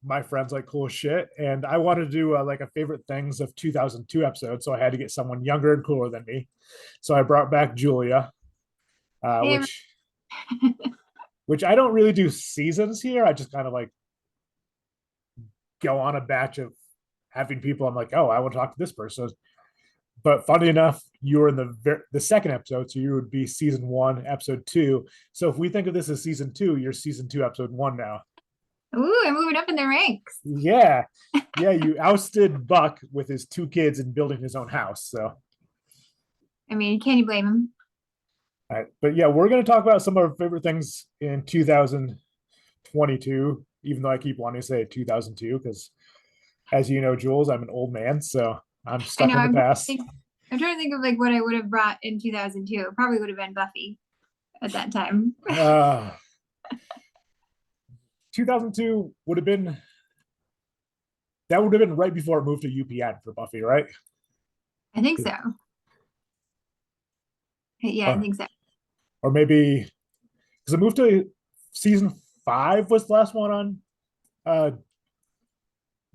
My friends like cool shit, and I wanted to do like a favorite things of 2002 episode, so I had to get someone younger and cooler than me. So I brought back Julia, uh, Hey, which which I don't really do seasons here. I just kind of like go on a batch of having people. I'm like, oh, I want to talk to this person. But funny enough, you were in the second episode, so you would be season one, episode two. So if we think of this as season two, you're season two, episode one now. ooh, I'm moving up in the ranks. Yeah, yeah, you ousted Buck with his two kids and building his own house. So, I mean, can you blame him? all right. But yeah, we're going to talk about some of our favorite things in 2022, even though I keep wanting to say 2002, because as you know, Jules, I'm an old man, so I'm I stuck know. in the past. I'm trying to think of like what I would have brought in 2002. It probably would have been Buffy at that time. Uh, 2002 would have been that would have been right before it moved to UPN for Buffy, right? I think so. Yeah, I Or, think so. or maybe because it moved to season five was the last one on uh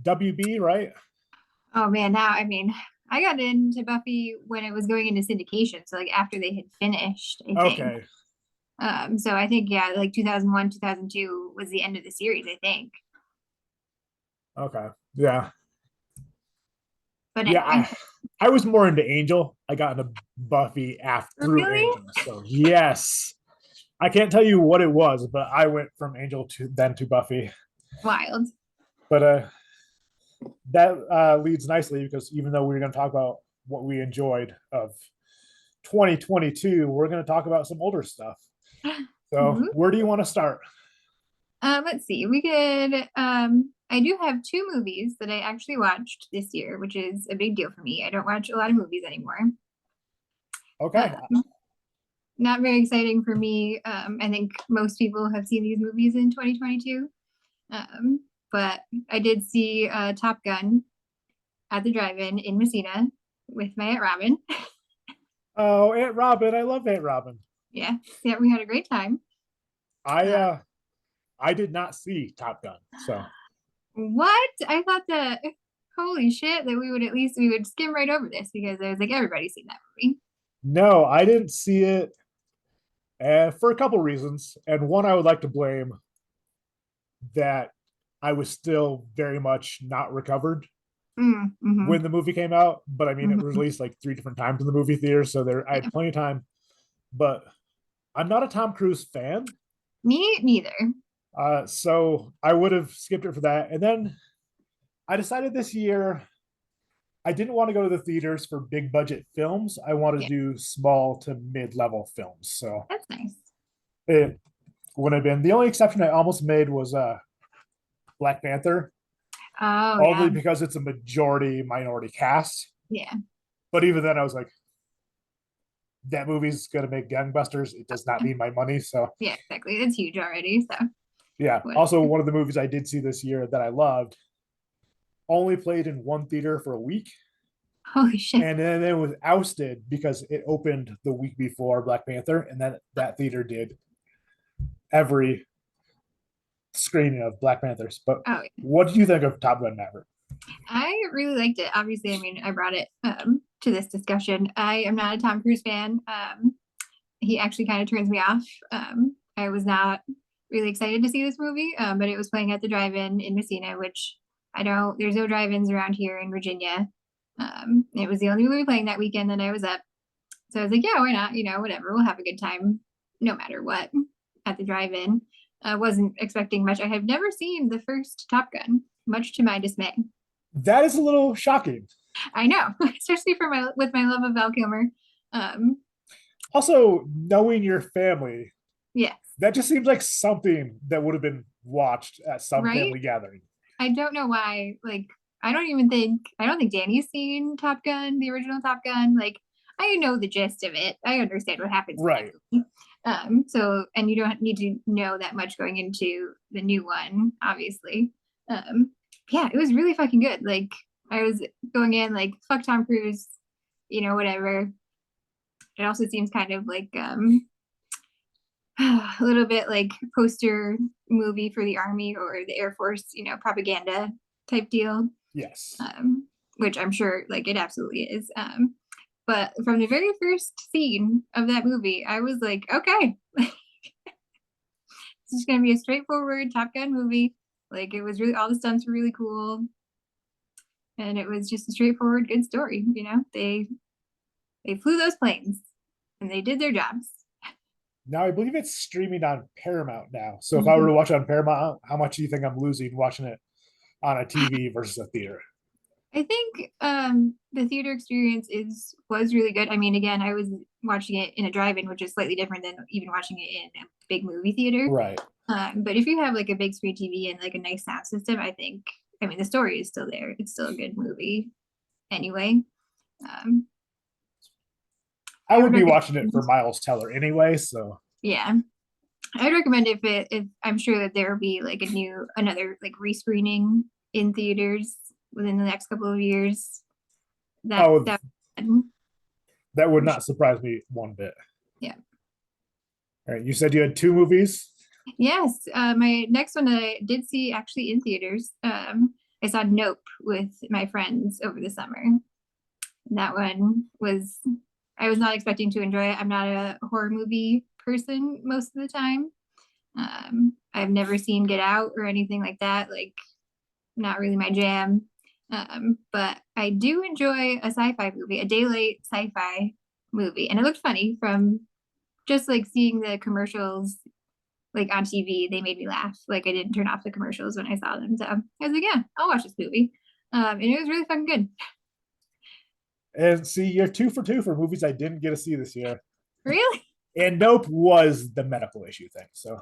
WB, right? Oh man, now I mean, I got into Buffy when it was going into syndication, so like after they had finished, I think. Okay. So I think yeah, like 2001, 2002 was the end of the series, I think. Okay. Yeah. But Yeah. anyway, I was more into Angel. I got into Buffy after through really? Angel. So yes. I can't tell you what it was, but I went from Angel to then to Buffy. Wild. But that leads nicely because even though we're going to talk about what we enjoyed of 2022, we're going to talk about some older stuff. So, Ooh. where do you want to start? Let's see. We could I do have two movies that I actually watched this year, which is a big deal for me. I don't watch a lot of movies anymore. Okay. Um, Not very exciting for me. I think most people have seen these movies in 2022. But I did see Top Gun at the drive-in in Messina with my Aunt Robin. Oh, Aunt Robin. I love Aunt Robin. Yeah, yeah, we had a great time. I Uh, uh I did not see Top Gun. So, what? I thought that holy shit that we would skim right over this because I was like everybody's seen that movie. no, I didn't see it for a couple reasons. And one I would like to blame that I was still very much not recovered Mm-hmm, when the movie came out, but I mean, it was mm-hmm. released like three different times in the movie theater, so there I Yeah, had plenty of time. But I'm not a Tom Cruise fan, me neither. so I would have skipped it for that. And then I decided this year I didn't want to go to the theaters for big budget films. I wanted to Yeah, do small to mid level films. So that's nice. it would have been the only exception I almost made was Black Panther, Oh only yeah, because it's a majority minority cast. yeah, But even then, I was like, that movie's gonna make gangbusters. It does not need my money. So yeah, exactly. It's huge already. So yeah. what? Also, one of the movies I did see this year that I loved only played in one theater for a week, Holy shit. and then it was ousted because it opened the week before Black Panther, and then that theater did every screening of Black Panthers. But Oh, what did you think of Top Gun Maverick? I really liked it. Obviously, I mean, I brought it to this discussion. I am not a Tom Cruise fan. He actually kind of turns me off. I was not really excited to see this movie, but it was playing at the drive-in in Messina, which I don't. There's no drive-ins around here in Virginia. It was the only movie playing that weekend that I was up, so I was like, yeah, why not? You know, whatever. We'll have a good time, no matter what, at the drive-in. I wasn't expecting much. I have never seen the first Top Gun, much to my dismay. That is a little shocking. I know, especially for my with my love of Val Kilmer. Um, Also, knowing your family, yes, that just seems like something that would have been watched at some right. family gathering. I don't know why. Like, I don't think Danny's seen Top Gun, the original Top Gun. Like, I know the gist of it. I understand what happens in that Right. movie. So and you don't need to know that much going into the new one, obviously. Um, yeah, it was really fucking good. Like, I was going in like, fuck Tom Cruise, you know, whatever. It also seems kind of like a little bit like poster movie for the army or the Air Force, propaganda type deal. Yes. Which I'm sure like it absolutely is. But from the very first scene of that movie, I was like, okay, this is gonna be a straightforward Top Gun movie. Like it was really all the stunts were really cool. And it was just a straightforward, good story. They flew those planes and they did their jobs. Now I believe it's streaming on Paramount now. So if I were to watch it on Paramount, how much do you think I'm losing watching it on a TV versus a theater? I think the theater experience was really good. I mean, again, I was watching it in a drive-in, which is slightly different than even watching it in a big movie theater. Right. But if you have like a big screen TV and like a nice sound system, I mean, the story is still there. It's still a good movie anyway. Um, I would be recommend, watching it for Miles Teller anyway, so yeah, I'd recommend if I'm sure that there will be like another like rescreening in theaters within the next couple of years. That oh, that that would for not sure. surprise me one bit. Yeah. All right, you said you had two movies. Yes. My next one that I did see actually in theaters. I saw Nope with my friends over the summer. That one was I was not expecting to enjoy it. I'm not a horror movie person most of the time. I've never seen Get Out or anything like that. Like, not really my jam. But I do enjoy a sci-fi movie, a daylight sci-fi movie, and it looked funny from just like seeing the commercials like on TV. They made me laugh. Like I didn't turn off the commercials when I saw them. So I was like, yeah, I'll watch this movie. And it was really fucking good. And see, you're 2 for 2 for movies I didn't get to see this year. Really? And Nope was the medical issue thing. So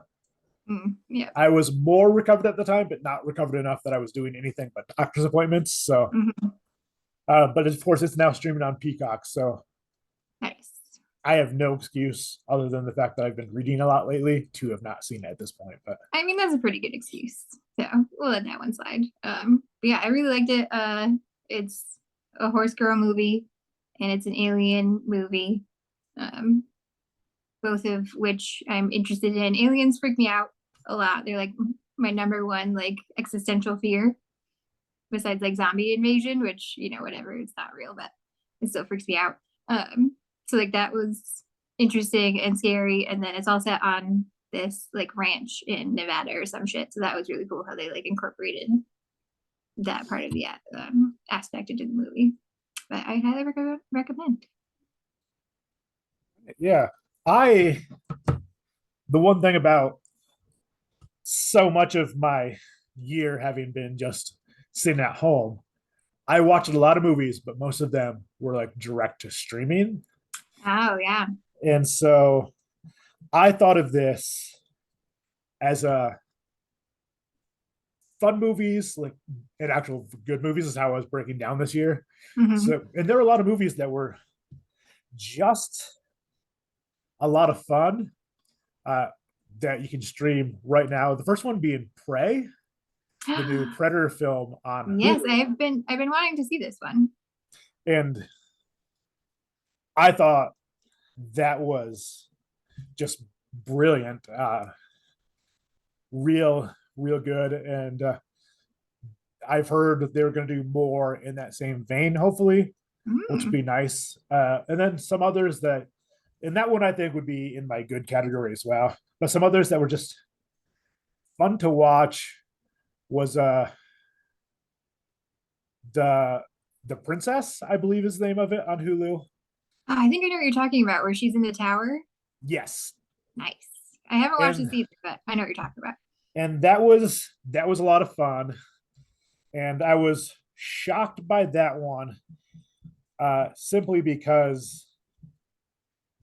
Yeah. I was more recovered at the time, but not recovered enough that I was doing anything but doctor's appointments. So, but of course, it's now streaming on Peacock. So Nice. I have no excuse other than the fact that I've been reading a lot lately to have not seen it at this point. But I mean, that's a pretty good excuse. So we'll let that one slide. But yeah, I really liked it. It's a horse girl movie and it's an alien movie. Um, both of which I'm interested in. Aliens freak me out a lot. They're like my number one like existential fear, besides like zombie invasion, which whatever, it's not real, but it still freaks me out. So like that was interesting and scary, and then it's all set on this like ranch in Nevada or some shit. So that was really cool how they like incorporated that part of the aspect into the movie. But I highly recommend. yeah, I the one thing about so much of my year having been just sitting at home, I watched a lot of movies, but most of them were like direct to streaming. Oh yeah. And so I thought of this as a fun movies, like and actual good movies is how I was breaking down this year. So, and there are a lot of movies that were just a lot of fun that you can stream right now. The first one being Prey, the new Predator film on Yes, Hulu. I've been wanting to see this one. And I thought that was just brilliant, real good. And I've heard that they're going to do more in that same vein, hopefully, which would be nice. And then some others that, and that one I think would be in my good category as well. But some others that were just fun to watch was the the Princess, I believe is the name of it on Hulu. I think I know what you're talking about, where she's in the tower. Yes, Nice. I haven't watched and this either, but I know what you're talking about. that was a lot of fun, and I was shocked by that one, simply because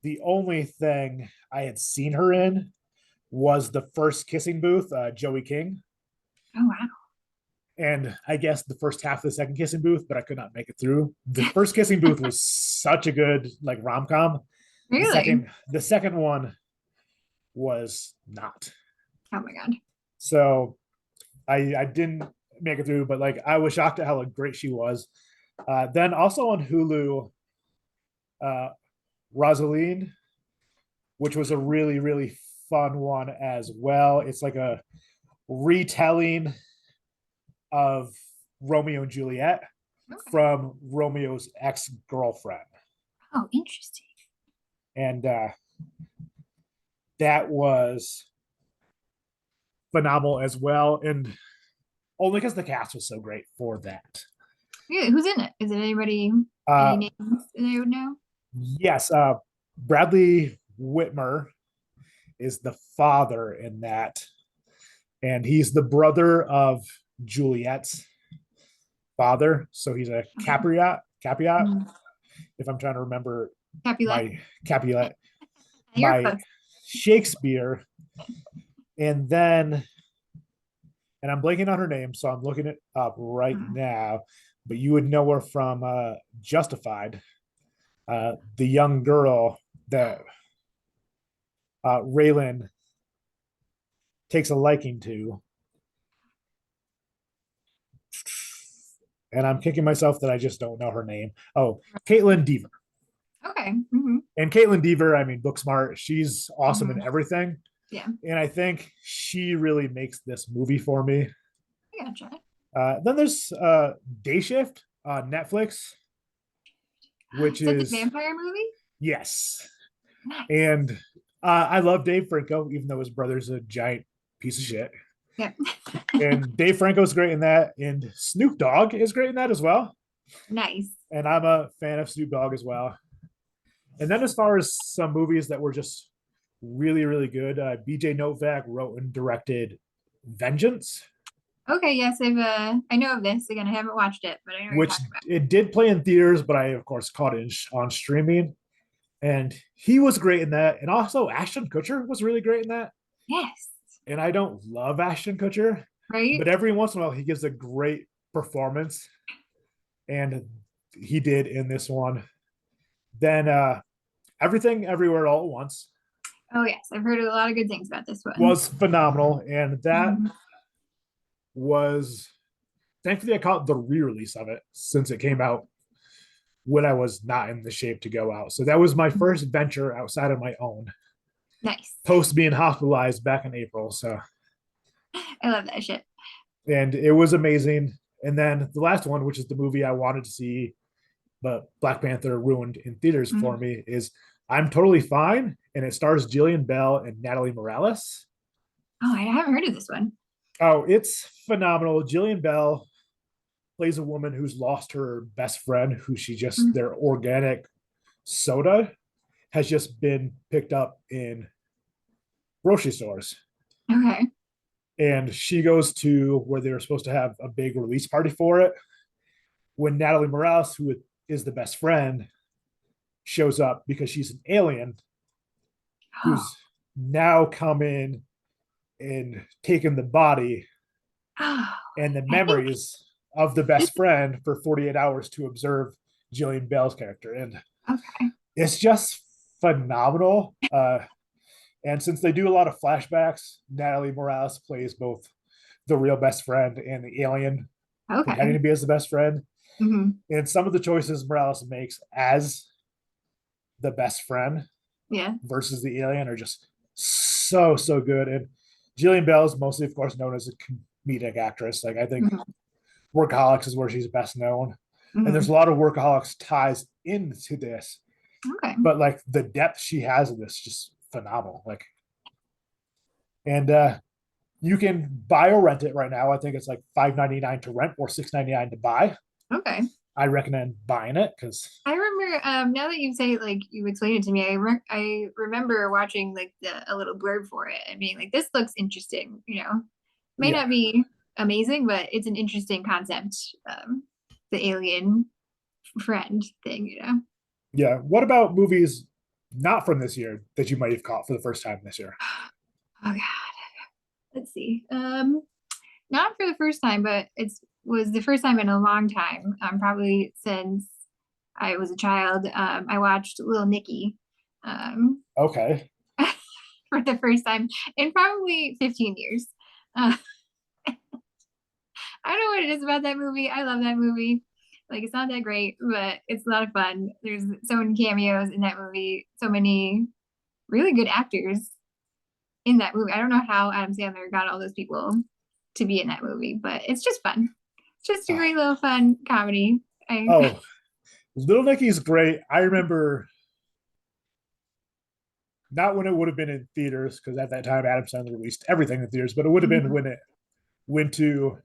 the only thing I had seen her in was the first Kissing Booth, Joey King, Oh wow. and I guess the first half of the second Kissing Booth, but I could not make it through. The first Kissing Booth was such a good like rom com. The Really? second the second one was not. Oh my god. So I didn't make it through, but like I was shocked at how like, great she was. Then also on Hulu, uh, Rosaline, which was a really fun one as well. It's like a retelling of Romeo and Juliet Okay. from Romeo's ex-girlfriend. Oh, interesting. And that was phenomenal as well. And only because the cast was so great for that. Yeah, who's in it? Is it anybody, any Uh, names that I would know? yes, Bradley Whitmer is the father in that, and he's the brother of Juliet's father. So he's a Okay. Capulet. Mm. If I'm trying to remember Capulet. my Capulet, You're my close. Shakespeare, and then, and I'm blanking on her name, so I'm looking it up right Mm. now. But you would know her from Justified, the young girl that Raylan takes a liking to. And I'm kicking myself that I just don't know her name. Oh, Caitlin Deaver. Okay. Hmm. And Caitlin Deaver, I mean, book smart. She's awesome in Hmm. everything. Yeah, And I think she really makes this movie for me. I gotcha. Then there's Day Shift on Netflix, which Is that the is, vampire movie? yes. Nice. And I love Dave Franco, even though his brother's a giant piece of shit. Yep. And Dave Franco's great in that. And Snoop Dogg is great in that as well. Nice. And I'm a fan of Snoop Dogg as well. And then as far as some movies that were just really, really good, BJ Novak wrote and directed Vengeance, Okay, yes, I know of this. Again, I haven't watched it, but I know what you're which talking about. it did play in theaters, but I, of course, caught it on streaming. And he was great in that. And also, Ashton Kutcher was really great in that. Yes. And I don't love Ashton Kutcher, Right? but every once in a while, he gives a great performance. And he did in this one. Then Everything Everywhere All at Once Oh yes, I've heard a lot of good things about this one. was phenomenal. And that Mhm. was, thankfully, I caught the re-release of it since it came out when I was not in the shape to go out. So that was my first venture outside of my own Nice. post being hospitalized back in April. So, I love that shit. and it was amazing. And then the last one, which is the movie I wanted to see, but Black Panther ruined in theaters for Mhm. me, is I'm Totally Fine. And it stars Jillian Bell and Natalie Morales. Oh, I haven't heard of this one. Oh, it's phenomenal. Jillian Bell plays a woman who's lost her best friend, who she just, Mhm. their organic soda has just been picked up in grocery stores. Okay. And she goes to where they were supposed to have a big release party for it. When Natalie Morales, who is the best friend, shows up because she's an alien Oh. who's now come in and taken the body Oh. and the I think memories of the this best friend for 48 hours to observe Jillian Bell's character. And okay. it's just phenomenal. And since they do a lot of flashbacks, Natalie Morales plays both the real best friend and the alien pretending Okay. to be as the best friend. Hmm. And some of the choices Morales makes as the best friend Yeah. versus the alien are just so good. And Jillian Bell is mostly, of course, known as a comedic actress. Like I think Hmm. Workaholics is where she's best known. And there's a Hmm. lot of Workaholics ties into this, Okay. but like the depth she has in this just phenomenal. Like, and you can buy or rent it right now. I think it's like $5.99 to rent or $6.99 to buy. Okay. I recommend buying it because I remember now that you say like you explained it to me, I remember watching like a little blurb for it and being like, this looks interesting, you know. May yeah, not be amazing, but it's an interesting concept. The alien friend thing, you know. yeah. What about movies not from this year that you might have caught for the first time this year? Oh God. Let's see. Not for the first time, but it's was the first time in a long time. Probably since I was a child. I watched Little Nicky. Um, Okay, for the first time in probably 15 years. Uh, I don't know what it is about that movie. I love that movie. Like, it's not that great, but it's a lot of fun. There's so many cameos in that movie, so many really good actors. in that movie. I don't know how Adam Sandler got all those people to be in that movie, but it's just fun. It's just a Uh, great little fun comedy. oh, Little Nicky's great. I remember not when it would have been in theaters, because at that time Adam Sandler released everything in theaters, but it would have been when it went to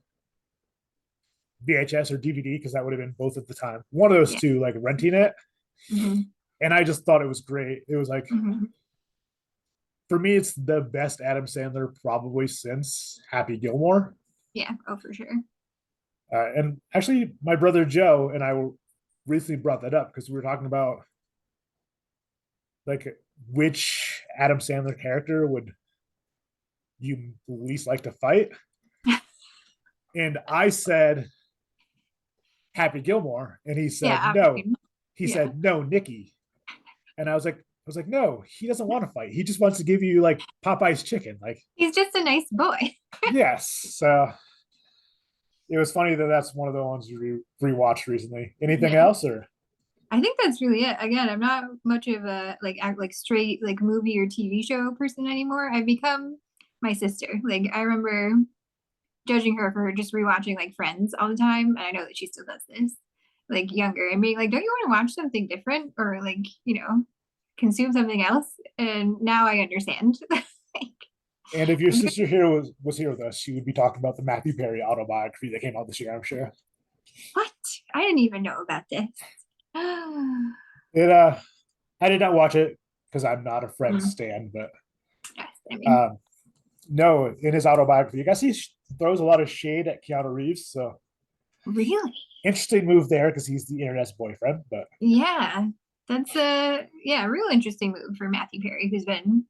VHS or DVD, because that would have been both at the time. One of those Yeah. two, like renting it. Mm-hmm. And I just thought it was great. It was like, Mm-hmm. for me, it's the best Adam Sandler probably since Happy Gilmore. Yeah. Oh, for sure. And actually, my brother Joe and I recently brought that up because we were talking about like which Adam Sandler character would you least like to fight? And I said Happy Gilmore, and he Yeah. said I no. mean, He yeah. said no, Nikki. And I was like, no, he doesn't want to fight. He just wants to give you like Popeye's chicken. Like, He's just a nice boy. yes. So it was funny that that's one of the ones you rewatched recently. Anything Yeah. else, or I think that's really it. Again, I'm not much of a like straight like movie or TV show person anymore. I've become my sister. Like I remember judging her for just rewatching like Friends all the time, and I know that she still does this. Like younger and being like, don't you want to watch something different or like consume something else? And now I understand. Like, and if your I'm sister here was here with us, she would be talking about the Matthew Perry autobiography that came out this year, I'm sure. what? I didn't even know about this. It I did not watch it because I'm not a Friends Mm, stan, but yes, I mean, um no, in his autobiography, I guess he throws a lot of shade at Keanu Reeves. So really? interesting move there because he's the internet's boyfriend. But Yeah, that's a real interesting move for Matthew Perry, who's been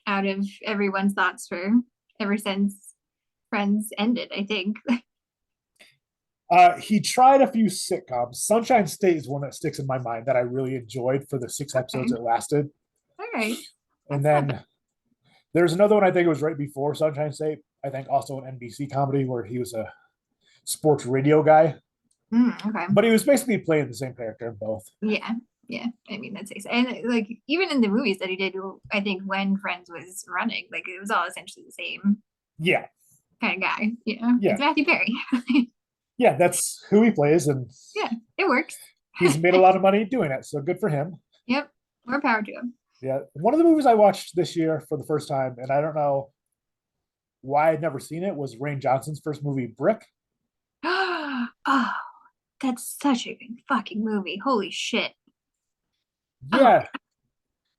out of everyone's thoughts for ever since Friends ended, I think. he tried a few sitcoms. Sunshine State is one that sticks in my mind that I really enjoyed for the 6 episodes Okay. it lasted. All right. And That's not bad. then there's another one I think it was right before Sunshine State. I think also an NBC comedy where he was a sports radio guy, Okay. but he was basically playing the same character in both. Yeah. Yeah. I mean, that's nice. And like even in the movies that he did, I think when Friends was running, like it was all essentially the same Yeah, kind of guy. It's yeah, Matthew Perry. yeah. That's who he plays, and Yeah, it works. he's made a lot of money doing it. So good for him. Yep. More power to him. Yeah, one of the movies I watched this year for the first time, and I don't know why I'd never seen it, was Rain Johnson's first movie, Brick. Oh, that's such a good fucking movie. Holy shit. Oh, Yeah,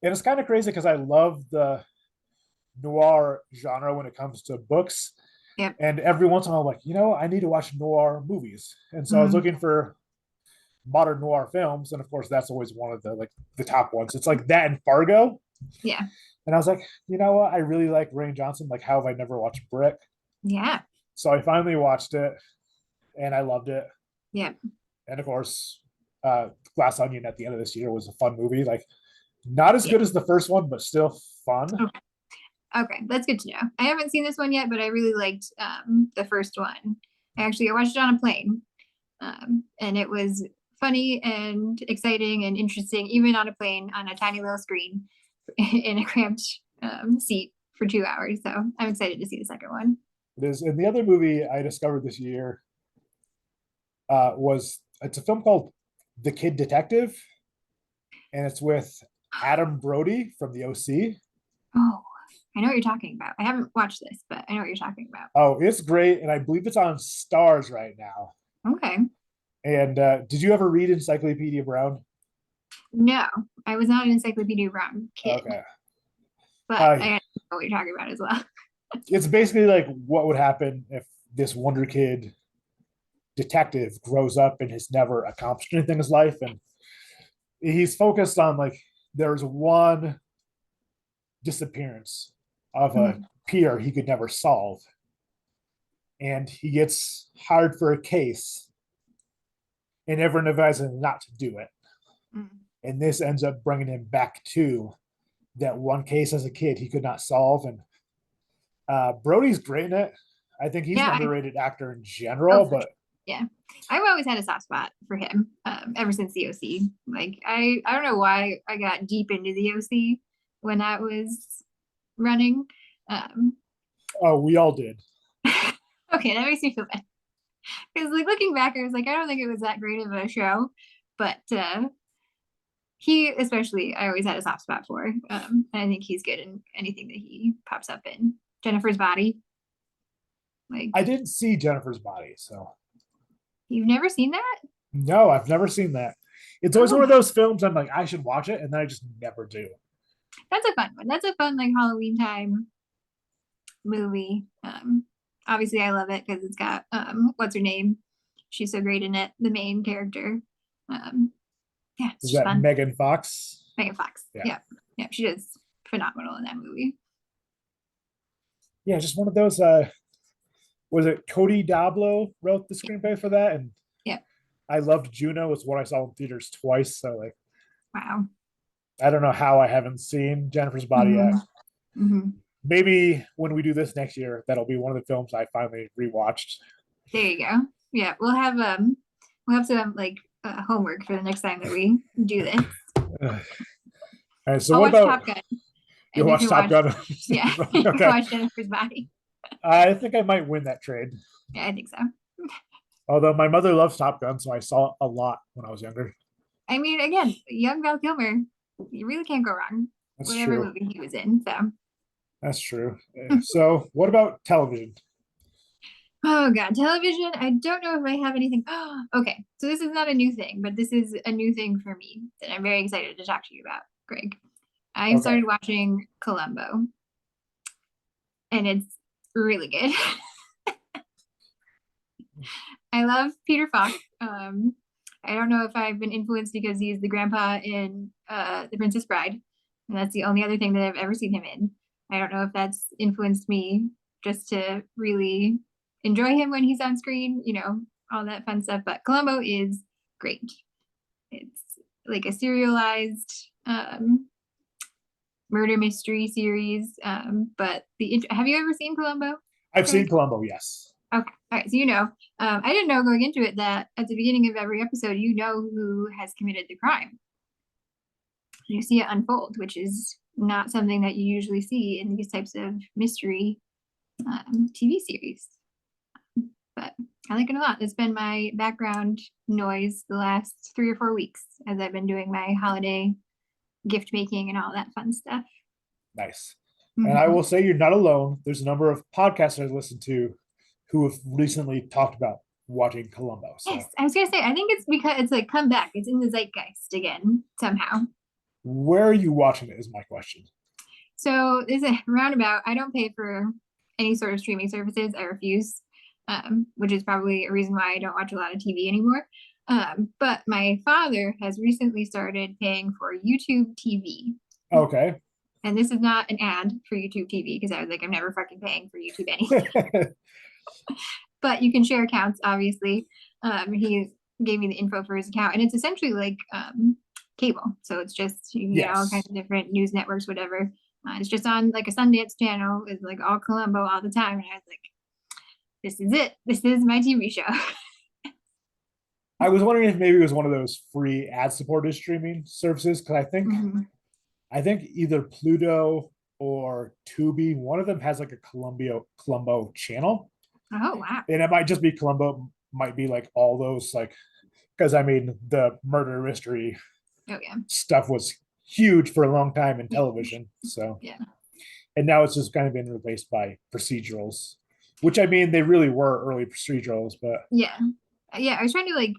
and it's kind of crazy because I love the noir genre when it comes to books. yep. And every once in a while, I'm like, I need to watch noir movies. And so I was Mhm. looking for modern noir films, and of course, that's always one of the top ones. It's like that and Fargo. Yeah. And I was like, you know what? I really like Rain Johnson. Like, how have I never watched Brick? Yeah. So I finally watched it, and I loved it. Yep. And of course, Glass Onion at the end of this year was a fun movie. Like, not as Yeah. good as the first one, but still fun. Okay. Okay. That's good to know. I haven't seen this one yet, but I really liked the first one. I watched it on a plane. And it was funny and exciting and interesting, even on a plane on a tiny little screen in a cramped seat for 2 hours. So I'm excited to see the second one. It is. And the other movie I discovered this year was it's a film called The Kid Detective, and it's with Adam Brody from the OC. Oh, I know what you're talking about. I haven't watched this, but I know what you're talking about. Oh, it's great, and I believe it's on Stars right now. Okay. And did you ever read Encyclopedia Brown? No, I was not an Encyclopedia Brown kid, Okay. but Uh, I know what you're talking about as well. it's basically like what would happen if this Wonder Kid detective grows up and has never accomplished anything in his life, and he's focused on like there's one disappearance of a Mhm. peer he could never solve, and he gets hired for a case, and everyone advises him not to do it, Mm. and this ends up bringing him back to that one case as a kid he could not solve. And Brody's great in it. I think he's an Yeah, underrated actor in oh, general, for sure. but Yeah. I've always had a soft spot for him, ever since the OC. Like I don't know why I got deep into the OC when that was running. Um, Oh, we all did. okay, that makes me feel bad. Because like looking back, I was like, I don't think it was that great of a show, but he especially I always had a soft spot for. And I think he's good in anything that he pops up in. Jennifer's Body, like I didn't see Jennifer's Body, so you've never seen that? no, I've never seen that. It's always Oh one of my, those films I'm like, I should watch it, and then I just never do. that's a fun one. That's a fun like Halloween time movie. Obviously I love it because it's got what's her name? She's so great in it, the main character. Um, yeah, it's Is just that fun. Megan Fox? Megan Fox. Yeah. Yeah. Yeah, she does phenomenal in that movie. Yeah, just one of those. Was it Cody Dablo wrote the screenplay for that? And Yeah. I loved Juno. It's what I saw in theaters twice. So like, Wow. I don't know how I haven't seen Jennifer's Body yet. Mm-hmm. Mm-hmm. Maybe when we do this next year, that'll be one of the films I finally rewatched. There you go. Yeah, we'll have some like homework for the next time that we do this. All right. So I'll what watch about Top Gun you and you watch can Top watch Gun? yeah, you can Okay. watch Jennifer's Body. I think I might win that trade. Yeah, I think so. Although my mother loves Top Gun, so I saw it a lot when I was younger. I mean, again, young Val Kilmer, you really can't go wrong. That's Whatever true. movie he was in. So That's true. So what about television? oh god, television. I don't know if I have anything. Okay, so this is not a new thing, but this is a new thing for me that I'm very excited to talk to you about, Greg. I Okay. started watching Columbo, and it's really good. I love Peter Falk. I don't know if I've been influenced because he's the grandpa in The Princess Bride, and that's the only other thing that I've ever seen him in. I don't know if that's influenced me just to really enjoy him when he's on screen, you know, all that fun stuff. But Columbo is great. It's like a serialized murder mystery series. But the have you ever seen Columbo, I've seen Greg? Columbo, yes. Okay. All right. So you know, I didn't know going into it that at the beginning of every episode, you know who has committed the crime. You see it unfold, which is not something that you usually see in these types of mystery TV series. But I like it a lot. It's been my background noise the last 3 or 4 weeks as I've been doing my holiday gift making and all that fun stuff. Nice. And I Mhm. will say you're not alone. There's a number of podcasts I listen to who have recently talked about watching Columbo. Yes, So I was gonna say, I think it's because it's like come back. It's in the zeitgeist again somehow. where are you watching it is my question. So there's a roundabout. I don't pay for any sort of streaming services. I refuse, which is probably a reason why I don't watch a lot of TV anymore. But my father has recently started paying for YouTube TV. Okay. And this is not an ad for YouTube TV because I was like, I'm never fucking paying for YouTube anything. But you can share accounts, obviously. He gave me the info for his account, and it's essentially like cable. So it's just you can get all kinds Yes. of different news networks, whatever. It's just on like a Sundance channel. It's like all Columbo all the time, and I was like, "This is it. This is my TV show." I was wondering if maybe it was one of those free ad supported streaming services because Mhm. I think either Pluto or Tubi, one of them has like a Columbo channel. Oh wow! And it might just be Columbo, might be like all those like because I mean the murder mystery Oh yeah, stuff was huge for a long time in huge. television. So Yeah, and now it's just kind of been replaced by procedurals, which I mean they really were early procedurals, but yeah, yeah. I was trying to like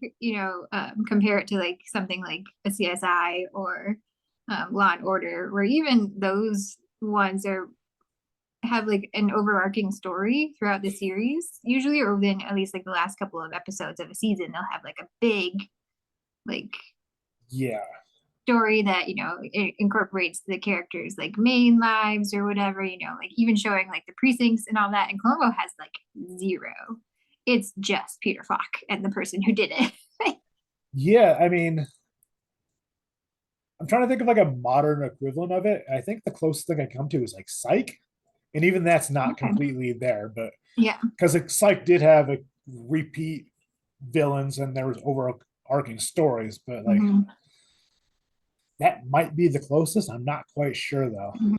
compare it to like something like a CSI or Law and Order, where even those ones are have like an overarching story throughout the series usually, or within at least like the last couple of episodes of a season they'll have like a big like yeah. story that you know it incorporates the characters like main lives or whatever, you know, like even showing like the precincts and all that, and Columbo has like zero. It's just Peter Falk and the person who did it. Yeah, I mean, I'm trying to think of like a modern equivalent of it. I think the closest thing I come to is like Psych, and even that's not Okay. completely there, but Yeah. because Psych did have a repeat villains and there was overarching stories, but like Mhm. that might be the closest. I'm not quite sure though. Mhm.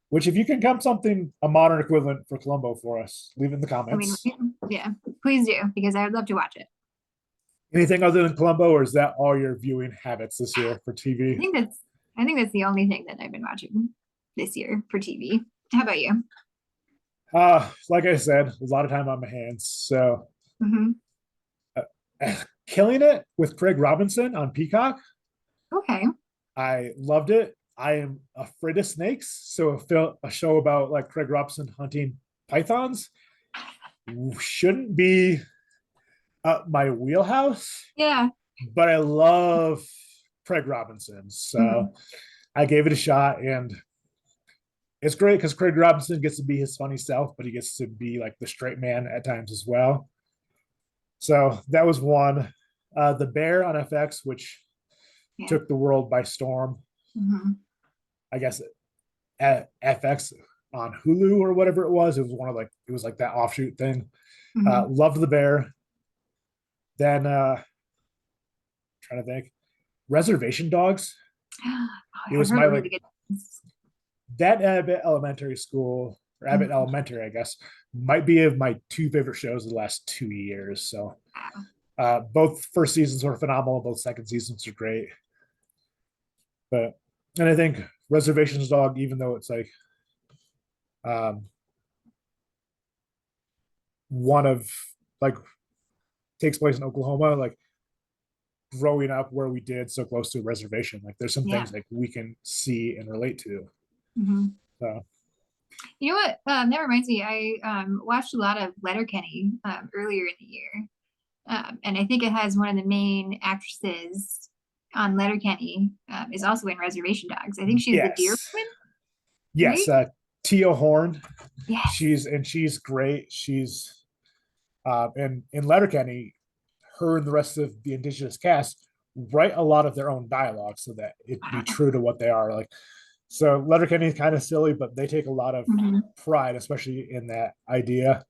Which, if you can come something a modern equivalent for Columbo for us, leave it in the I mean, comments. yeah, please do because I would love to watch it. Anything other than Columbo, or is that all your viewing habits this year for I TV? think that's I think that's the only thing that I've been watching this year for TV. How about you? Like I said, a lot of time on my hands. So Hmm. killing it with Craig Robinson on Peacock. Okay. I loved it. I am afraid of snakes. So a show about like Craig Robinson hunting pythons shouldn't be my wheelhouse, Yeah. but I love Craig Robinson. So Hmm. I gave it a shot, and it's great because Craig Robinson gets to be his funny self, but he gets to be like the straight man at times as well. So that was one. The Bear on FX, which Yeah. took the world by storm. Hmm. I guess at FX on Hulu or whatever it was. It was one of like it was like that offshoot thing. Hmm. Loved the Bear. Then trying to think, Reservation Dogs. Oh, It I've was heard my really like good things. that Abbott Elementary School or Abbott Mhm. Elementary, I guess, might be of my two favorite shows of the last 2 years. So Wow. both first seasons were phenomenal. Both second seasons are great. But and I think Reservations Dog, even though it's like um, one of like takes place in Oklahoma, like growing up where we did so close to a reservation, like there's some Yeah. things like we can see and relate to. Hmm. So You know what? That reminds me. I watched a lot of Letterkenny earlier in the year, and I think it has one of the main actresses on Letterkenny is also in Reservation Dogs. I think she's the deer yes, woman, yes, right? Tia Horn, Yes. she's great. She's in Letterkenny, her and the rest of the indigenous cast write a lot of their own dialogue so that it be Wow. true to what they are. Like so, Letterkenny is kind of silly, but they take a lot of Hmm. pride, especially in that idea.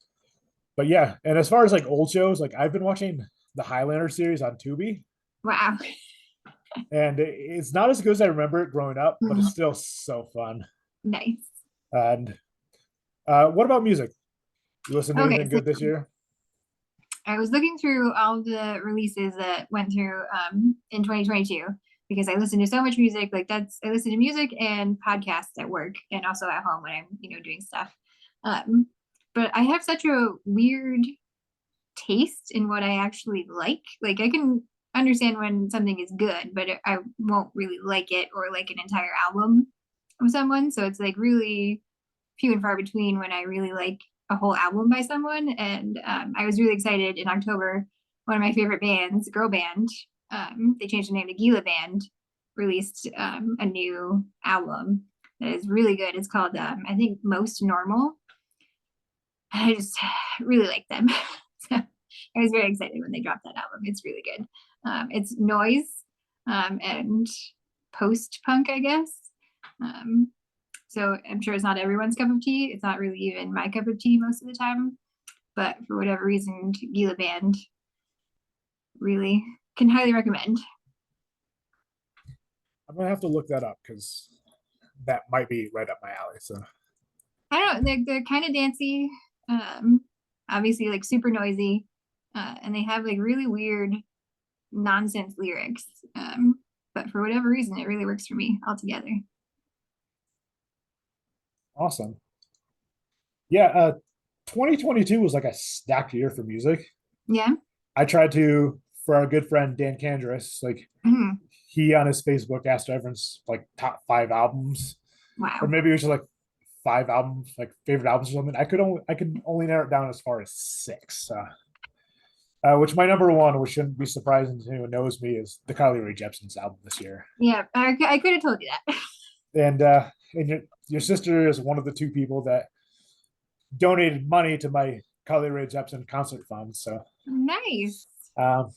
But yeah, and as far as like old shows, like I've been watching the Highlander series on Tubi, Wow. and it's not as good as I remember it growing up, but it's Mhm. still so fun. Nice. And what about music? You listen to Okay, anything so good this year? I was looking through all the releases that went through in 2022 because I listen to so much music. Like that's I listen to music and podcasts at work and also at home when I'm, doing stuff. Um, but I have such a weird taste in what I actually like. Like I can understand when something is good, but I won't really like it or like an entire album of someone. So it's like really few and far between when I really like a whole album by someone. And I was really excited in October. One of my favorite bands, girl band, they changed the name to Gila Band, released a new album that is really good. It's called, I think, Most Normal. I just really like them. So I was very excited when they dropped that album. It's really good. It's noise and post punk, I guess. Um, so I'm sure it's not everyone's cup of tea. It's not really even my cup of tea most of the time. But for whatever reason, Gila Band really can highly recommend. I'm gonna have to look that up because that might be right up my alley. So I don't know, they're kind of dancey, um, obviously like super noisy, and they have like really weird nonsense lyrics. But for whatever reason, it really works for me altogether. awesome. Yeah, 2022 was like a stacked year for music. Yeah. I tried to for our good friend Dan Candris, like Mhm. he on his Facebook asked everyone's like top 5 albums, or Wow. maybe it was just like 5 albums, like favorite albums or something. I could only narrow it down as far as 6. Which my number one, which shouldn't be surprising to anyone who knows me, is the Carly Rae Jepsen's album this year. Yeah, I could have told you that. And your sister is one of the 2 people that donated money to my Carly Rae Jepsen concert fund. So Nice. um,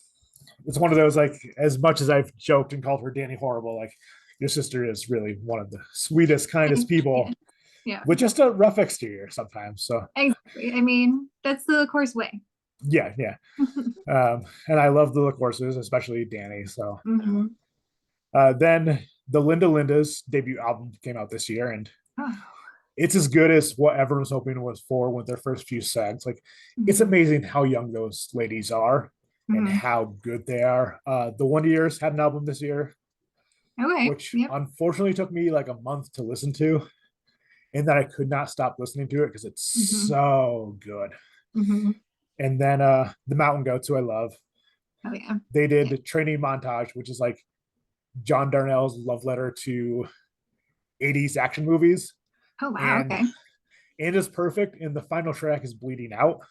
it's one of those like as much as I've joked and called her Danny Horrible, like your sister is really one of the sweetest, kindest Yeah. people Yeah. with just a rough exterior sometimes. So Exactly. I mean, that's the course way. yeah, yeah. And I love the courses, especially Danny. So Hmm. then the Linda Linda's debut album came out this year, and Oh. it's as good as what everyone was hoping it was for with their first few songs. Like, it's Mhm. amazing how young those ladies are and Mhm. how good they are. The Wonder Years had an album this year, Okay. which Yep. unfortunately took me like a month to listen to, and that I could not stop listening to it because it's Mhm. so good. Mhm. And then the Mountain Goats, who I love, Oh yeah. they did Yeah. the training montage, which is like John Darnell's love letter to 80s action movies. Oh wow. And Okay. it is perfect. And the final track is Bleeding Out.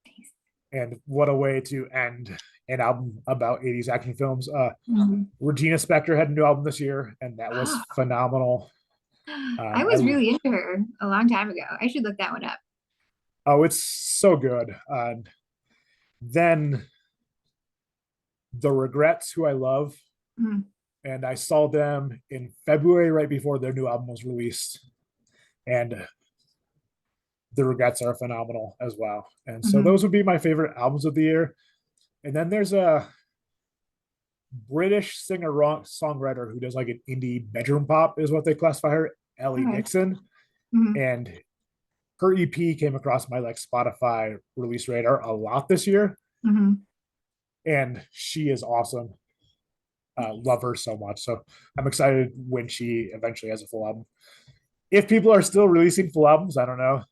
Nice. And what a way to end an album about 80s action films. Mhm. Regina Spektor had a new album this year, and that was Oh, phenomenal. I I was really into her a long time ago. I should look that one up. Oh, it's so good. And then the Regrets, who I love, Mhm. and I saw them in February right before their new album was released, and the Regrets are phenomenal as well. And so Mhm. those would be my favorite albums of the year. And then there's a British singer songwriter who does like an indie bedroom pop, is what they classify her, Ellie Okay. Dixon. Mhm. And her EP came across my like Spotify release radar a lot this year, Mhm. and she is awesome. Nice. Love her so much. So I'm excited when she eventually has a full album. If people are still releasing full albums, I don't know.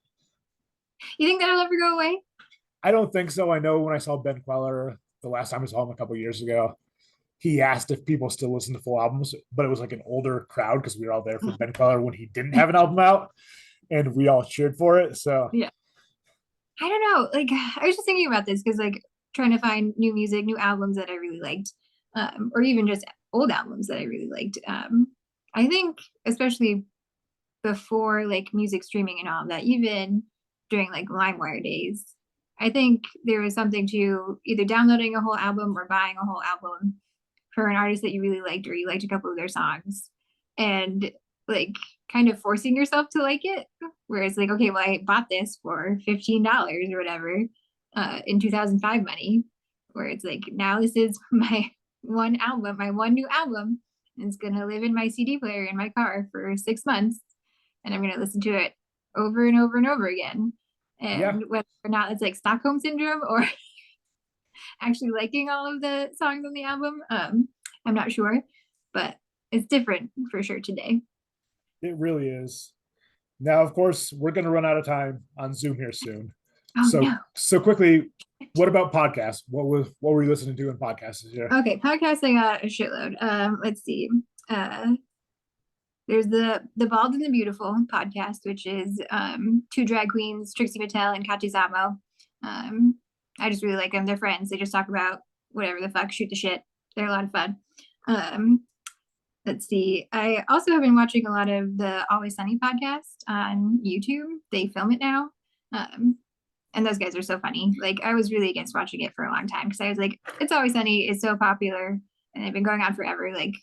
You think that'll ever go away? I don't think so. I know when I saw Ben Queller the last time I saw him a couple years ago, he asked if people still listen to full albums, but it was like an older crowd because we were all there for Ben Queller when he didn't have an album out, and we all cheered for it. So Yeah. I don't know. Like I was just thinking about this because like trying to find new music, new albums that I really liked, or even just old albums that I really liked. I think especially before like music streaming and all of that, even during like LimeWire days, I think there was something to either downloading a whole album or buying a whole album for an artist that you really liked or you liked a couple of their songs and like kind of forcing yourself to like it. Whereas like, okay, well, I bought this for $15 or whatever in 2005 money, where it's like, now this is my one album, my one new album. And it's going to live in my CD player in my car for 6 months. And I'm going to listen to it over and over and over again. yeah, And whether or not it's like Stockholm Syndrome or actually liking all of the songs on the album. I'm not sure, but it's different for sure today. it really is. Now, of course, we're going to run out of time on Zoom here soon. Oh So, no. so quickly, what about podcasts? What were you listening to in podcasts this year? Okay, podcasts I got a shitload. Let's see. Uh, there's the Bald and the Beautiful podcast, which is two drag queens, Trixie Mattel and Katya Zamo. I just really like them. They're friends. They just talk about whatever the fuck, shoot the shit. They're a lot of fun. Um, let's see. I also have been watching a lot of the Always Sunny podcast on YouTube. They film it now. Um, and those guys are so funny. Like I was really against watching it for a long time because I was like, it's Always Sunny is so popular and they've been going on forever. Like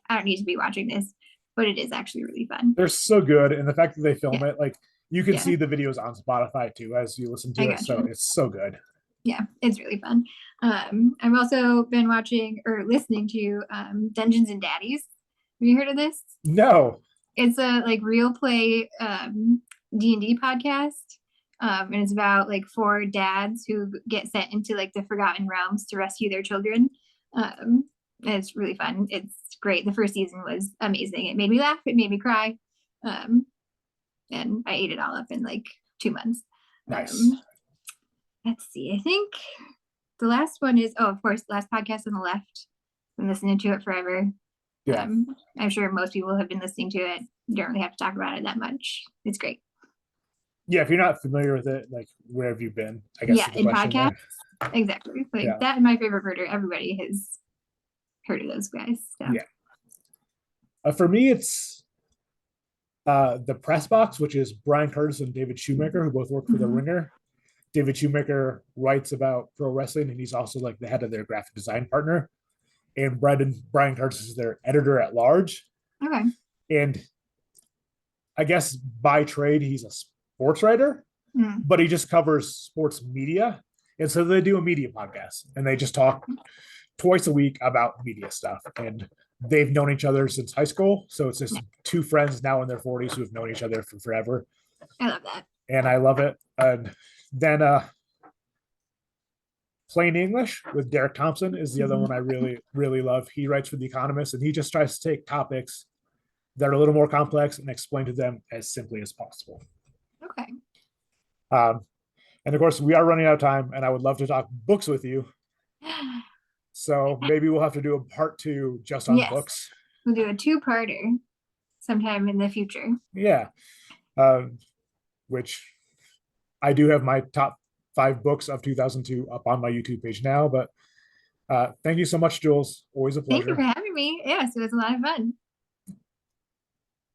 I don't need to be watching this, but it is actually really fun. They're so good, and the fact that they film Yeah, it, like you can yeah, see the videos on Spotify too as you listen I to it. got So you. it's so good. Yeah, it's really fun. I've also been watching or listening to Dungeons and Daddies. Have you heard of this? No, It's a like real play D&D podcast. And it's about like four dads who get sent into like the Forgotten Realms to rescue their children. And it's really fun. It's great. The first season was amazing. It made me laugh. It made me cry. Um, and I ate it all up in like 2 months. nice. Let's see. I think the last one is, oh, of course, Last Podcast on the Left. Been listening to it forever. Yeah, I'm sure most people have been listening to it. You don't really have to talk about it that much. It's great. yeah. If you're not familiar with it, like where have you been? I guess Yeah, is the in question podcasts, there. exactly. Like Yeah, that and My Favorite Murder, everybody has heard of those guys. So, yeah. For me, it's the press box, which is Brian Curtis and David Shoemaker, who both work for The mhm. Ringer. David Shoemaker writes about pro wrestling, and he's also like the head of their graphic design partner. And Brian Curtis is their editor at large. Okay. And I guess by trade, he's a sports writer, Mm. but he just covers sports media. And so they do a media podcast and they just talk twice a week about media stuff. And they've known each other since high school. So it's just two friends now in their 40s who have known each other for forever. I love that. And I love it. And then Plain English with Derek Thompson is the other one I really, really love. He writes for The Economist, and he just tries to take topics that are a little more complex and explain to them as simply as possible. Okay. And of course, we are running out of time, and I would love to talk books with you. So maybe we'll have to do a part 2 just on Yes. books. We'll do a 2-parter sometime in the future. Yeah. Which I do have my top 5 books of 2002 up on my YouTube page now. But thank you so much, Jules. Always a pleasure. Thank you for having me. Yes, it was a lot of fun.